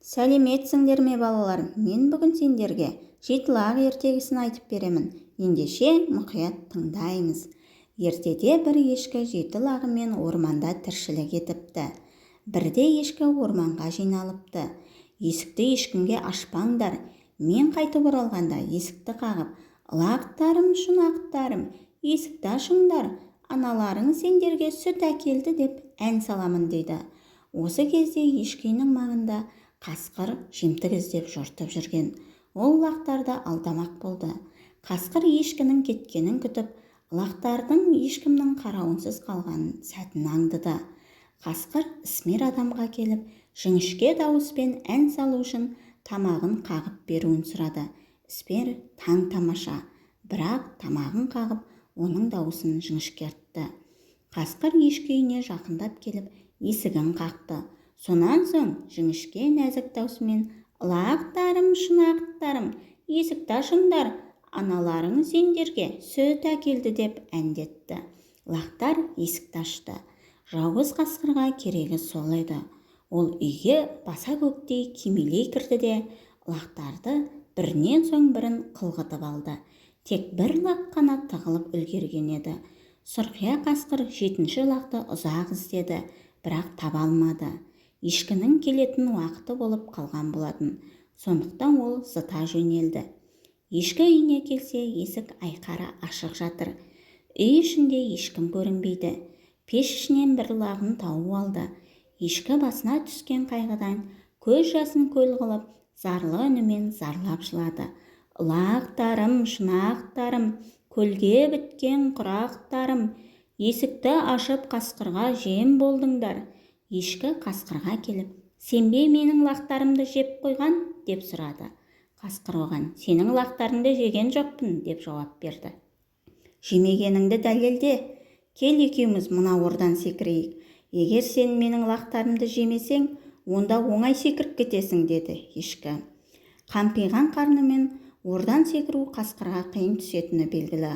Сәлеметсіңдер ме балалар, мен бүгін сендерге жетілақ ертегісін айтып беремін. Ендеше мұқият тыңдаймыз. Ертеде бір ешкі жетілағымен орманда тіршілік етіпті. Бірде ешкі орманға жиналыпты. Есікті ешкімге ашпаңдар. Мен қайтып оралғанда есікті қағып, лақтарым, шұнақтарым, есікті ашыңдар, аналарың сендерге сүт әкелді деп ән саламын дейді. Осы кезде ешкінің маңында қасқыр жемтік іздеп жортып жүрген. Ол лақтарды алдамақ болды. Қасқыр ешкінің кеткенін күтіп, лақтардың ешкімнің қарауынсыз қалғанын сәтін аңдыды. Қасқыр ісмер адамға келіп, жіңішке дауыспен ән салу үшін тамағын қағып беруін сұрады. Ісмер таң тамаша, бірақ тамағын қағып, оның дауысын жіңішкертті. Қасқыр ешкі үйіне жақындап келіп, есігін қақты. Сонан соң жіңішке нәзік даусымен «Лақтарым, шынақтарым, есікті ашыңдар, аналарың сендерге сүт әкелді» деп әндетті. Лақтар есікті ашты. Жауыз қасқырға керегі сол еді. Ол үйге баса көктей кимелей кірді де лақтарды бірінен соң бірін қылғытып алды. Тек бір лақ қана тығылып үлгерген еді. Сұрқия қасқыр жетінші лақты ұзақ іздеді, бірақ таба алмады. Ешкінің келетін уақыты болып қалған болатын. Сондықтан ол зыта жөнелді. Ешкі үйіне келсе, есік айқара ашық жатыр. Үй ішінде ешкім көрінбейді. Пеш ішінен бір лағын тауып алды. Ешкі басына түскен қайғыдан көз жасын көл қылып, зарлы үнімен зарлап жылады. «Лақтарым, шынақтарым, көлге біткен құрақтарым, есікті ашып қасқырға жем болдыңдар». Ешкі қасқырға келіп, «Сен бе менің лақтарымды жеп қойған?» деп сұрады. Қасқыр оған, «Сенің лақтарыңды жеген жоқпын» деп жауап берді. «Жемегеніңді дәлелде, кел екеуміз мына ордан секірейік. Егер сен менің лақтарымды жемесең, онда оңай секіріп кетесің» деді ешкі. Қампиған қарнымен ордан секіру қасқырға қиын түсетіні белгілі.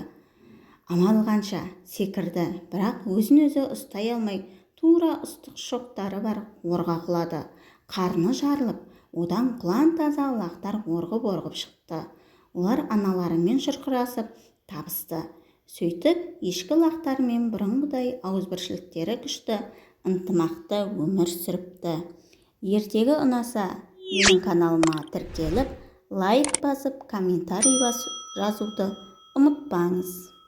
Амал қанша секірді, бірақ өзін-өзі ұстай алмай, тура ыстық шоқтары бар орға құлады. Қарны жарылып, одан құлан таза лақтар орғып-орғып шықты. Олар аналарымен шұрқырасып табысты. Сөйтіп, ешкі лақтарымен бұрынғыдай ауызбіршіліктері күшті, ынтымақты өмір сүріпті. Ертегі ұнаса, менің каналыма тіркеліп, лайк басып, комментарий жазуды ұмытпаңыз.